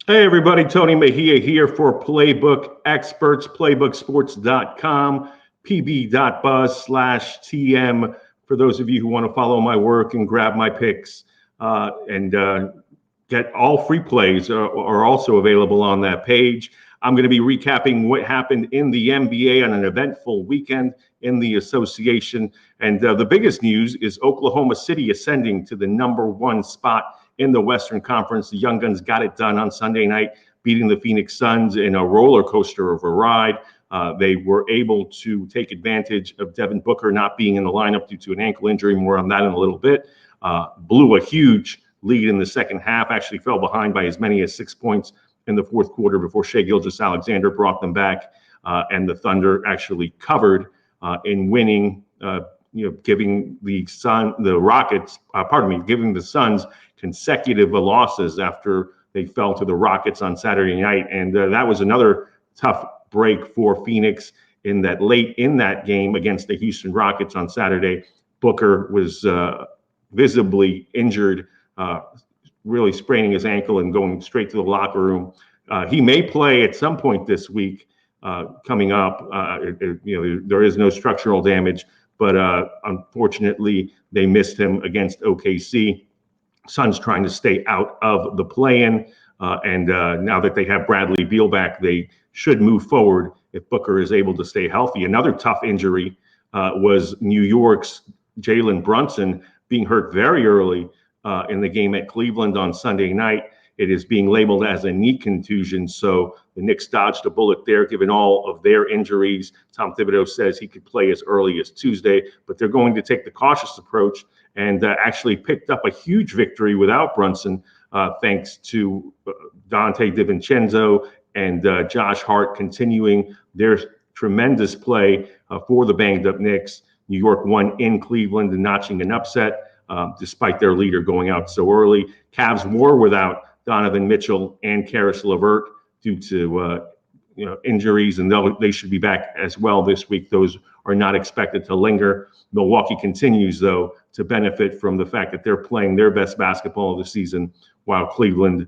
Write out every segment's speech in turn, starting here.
Hey everybody, Tony Mejia here for Playbook Experts, playbooksports.com, pb.buzz/TM. For those of you who want to follow my work and grab my picks and get all free plays are also available on that page. I'm going to be recapping what happened in the NBA on an eventful weekend in the association. And the biggest news is Oklahoma City ascending to the #1 spot in the Western Conference. The Young Guns got it done on Sunday night, beating the Phoenix Suns in a roller coaster of a ride. They were able to take advantage of Devin Booker not being in the lineup due to an ankle injury. More on that in a little bit. Blew a huge lead in the second half, actually fell behind by as many as 6 points in the fourth quarter before Shaigilgeousalexander brought them back. And the Thunder actually covered in winning, giving the giving the Suns consecutive losses after they fell to the Rockets on Saturday night. And that was another tough break for Phoenix in that late in that game against the Houston Rockets on Saturday. Booker was visibly injured, really spraining his ankle and going straight to the locker room. He may play at some point this week coming up. There is no structural damage, but unfortunately they missed him against OKC. Suns trying to stay out of the play-in, and now that they have Bradley Beal back, they should move forward if Booker is able to stay healthy. Another tough injury was New York's Jalen Brunson being hurt very early in the game at Cleveland on Sunday night. It is being labeled as a knee contusion, so the Knicks dodged a bullet there, given all of their injuries. Tom Thibodeau says he could play as early as Tuesday, but they're going to take the cautious approach and actually picked up a huge victory without Brunson, thanks to Dante DiVincenzo and Josh Hart continuing their tremendous play for the banged-up Knicks. New York won in Cleveland and notching an upset despite their leader going out so early. Cavs were without Donovan Mitchell and Karis LeVert due to injuries, and they should be back as well this week. Those are not expected to linger. Milwaukee continues, though, to benefit from the fact that they're playing their best basketball of the season while Cleveland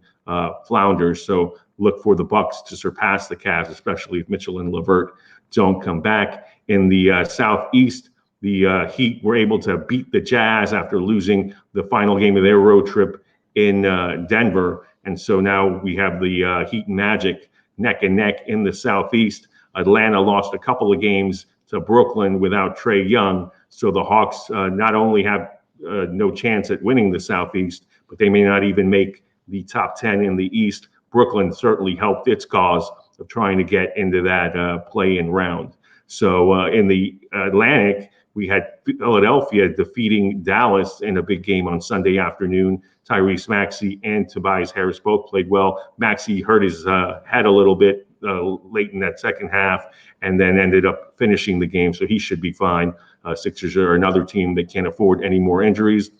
flounders. So look for the Bucks to surpass the Cavs, especially if Mitchell and LeVert don't come back. In the Southeast, the Heat were able to beat the Jazz after losing the final game of their road trip in Denver. And so now we have the Heat and Magic neck and neck in the Southeast. Atlanta lost a couple of games to Brooklyn without Trae Young. So the Hawks not only have no chance at winning the Southeast, but they may not even make the top 10 in the East. Brooklyn certainly helped its cause of trying to get into that play-in round. So in the Atlantic, we had Philadelphia defeating Dallas in a big game on Sunday afternoon. Tyrese Maxey and Tobias Harris both played well. Maxey hurt his head a little bit late in that second half and then ended up finishing the game, so he should be fine. Sixers are another team that can't afford any more injuries.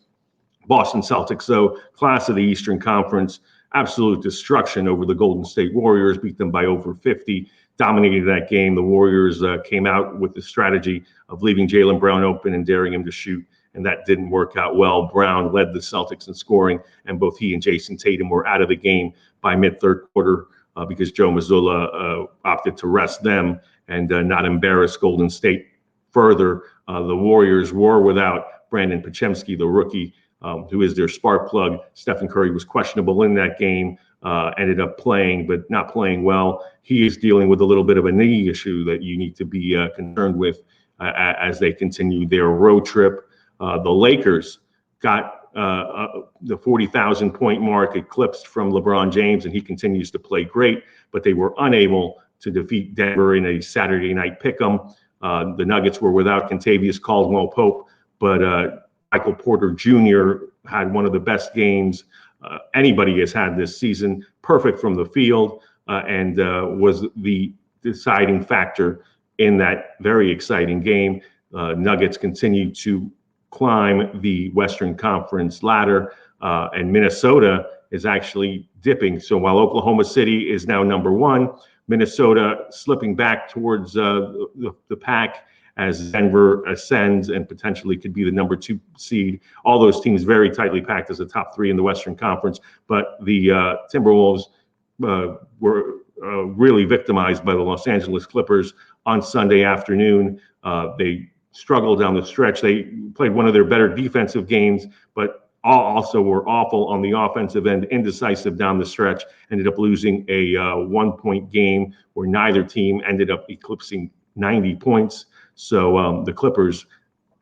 Boston Celtics, though, class of the Eastern Conference, absolute destruction over the Golden State Warriors, beat them by over 50, dominated that game. The Warriors came out with the strategy of leaving Jaylen Brown open and daring him to shoot, and that didn't work out well. Brown led the Celtics in scoring, and both he and Jason Tatum were out of the game by mid-third quarter because Joe Mazzulla opted to rest them and not embarrass Golden State further. The Warriors were without Brandon Podziemski, the rookie, who is their spark plug. Stephen Curry was questionable in that game, ended up playing, but not playing well. He is dealing with a little bit of a knee issue that you need to be concerned with as they continue their road trip. The Lakers got the 40,000 point mark eclipsed from LeBron James, and he continues to play great, but they were unable to defeat Denver in a Saturday night pick'em. The Nuggets were without Kentavious Caldwell-Pope, but Michael Porter Jr. had one of the best games anybody has had this season, perfect from the field, and was the deciding factor in that very exciting game. Nuggets continue to climb the Western Conference ladder, and Minnesota is actually dipping. So while Oklahoma City is now #1, Minnesota slipping back towards the pack as Denver ascends and potentially could be the #2 seed. All those teams very tightly packed as the top 3 in the Western Conference, but the Timberwolves were really victimized by the Los Angeles Clippers on Sunday afternoon. They struggled down the stretch. They played one of their better defensive games, but also were awful on the offensive end, indecisive down the stretch, ended up losing a 1-point game where neither team ended up eclipsing 90 points. So the Clippers,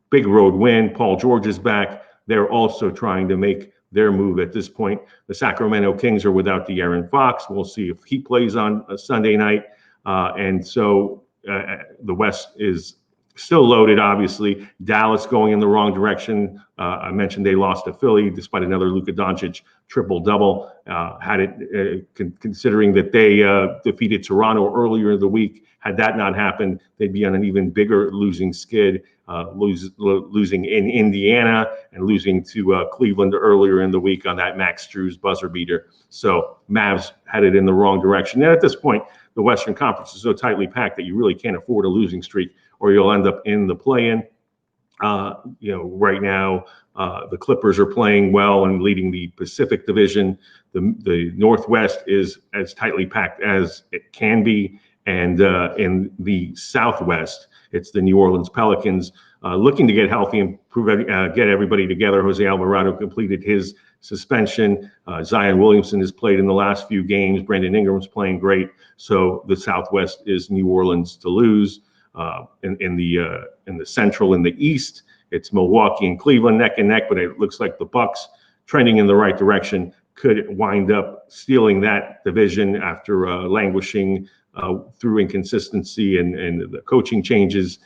big road win. Paul George is back. They're also trying to make their move at this point. The Sacramento Kings are without De'Aaron Fox. We'll see if he plays on a Sunday night. And so the West is still loaded, obviously. Dallas going in the wrong direction. I mentioned they lost to Philly despite another Luka Doncic triple-double. Considering that they defeated Toronto earlier in the week. Had that not happened, they'd be on an even bigger losing skid, losing in Indiana and losing to Cleveland earlier in the week on that Max Strus buzzer beater. So Mavs headed in the wrong direction. And at this point, the Western Conference is so tightly packed that you really can't afford a losing streak, or you'll end up in the play-in. Right now, the Clippers are playing well and leading the Pacific Division. The Northwest is as tightly packed as it can be. And in the Southwest, it's the New Orleans Pelicans looking to get healthy and get everybody together. Jose Alvarado completed his suspension. Zion Williamson has played in the last few games. Brandon Ingram's playing great. So the Southwest is New Orleans to lose. In the Central, in the East, it's Milwaukee and Cleveland neck and neck. But it looks like the Bucks, trending in the right direction, could wind up stealing that division after languishing through inconsistency and the coaching changes.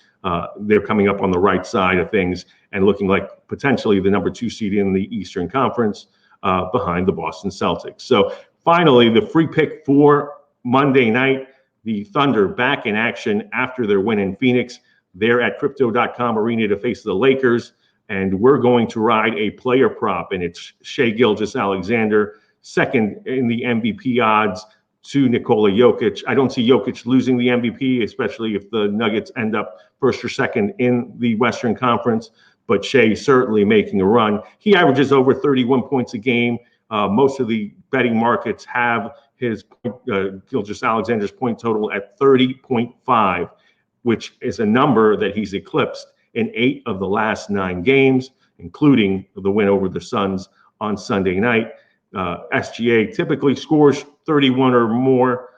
They're coming up on the right side of things and looking like potentially the number 2 seed in the Eastern Conference behind the Boston Celtics. So finally, the free pick for Monday night, the Thunder back in action after their win in Phoenix. They're at Crypto.com Arena to face the Lakers, and we're going to ride a player prop, and it's Shaigilgeousalexander, second in the MVP odds to Nikola Jokic. I don't see Jokic losing the MVP, especially if the Nuggets end up first or second in the Western Conference, but Shai certainly making a run. He averages over 31 points a game. Most of the betting markets have his Gilgeous-Alexander's point total at 30.5, which is a number that he's eclipsed in 8 of the last 9 games, including the win over the Suns on Sunday night. SGA typically scores 31 or more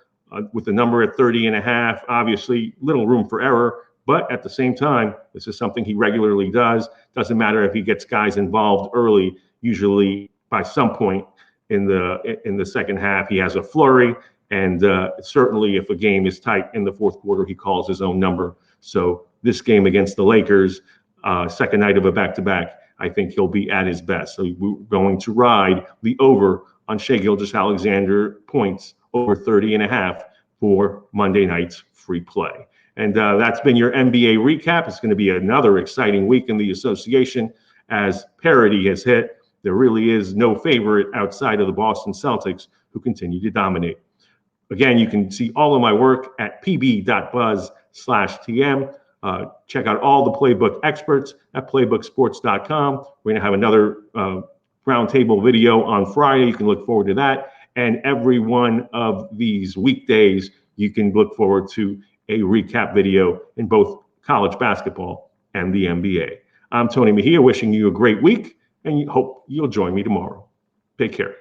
with the number at 30.5. Obviously, little room for error, but at the same time, this is something he regularly does. Doesn't matter if he gets guys involved early. Usually, by some point in the second half, he has a flurry, and certainly if a game is tight in the fourth quarter, he calls his own number. So this game against the Lakers, second night of a back-to-back, I think he'll be at his best. So we're going to ride the over on Shaigilgeous-Alexander points over 30.5 for Monday night's free play. And that's been your NBA recap. It's going to be another exciting week in the association as parity has hit. There really is no favorite outside of the Boston Celtics, who continue to dominate. Again, you can see all of my work at pb.buzz/TM. Check out all the playbook experts at playbooksports.com. We're going to have another roundtable video on Friday. You can look forward to that. And every one of these weekdays, you can look forward to a recap video in both college basketball and the NBA. I'm Tony Mejia, wishing you a great week, and hope you'll join me tomorrow. Take care.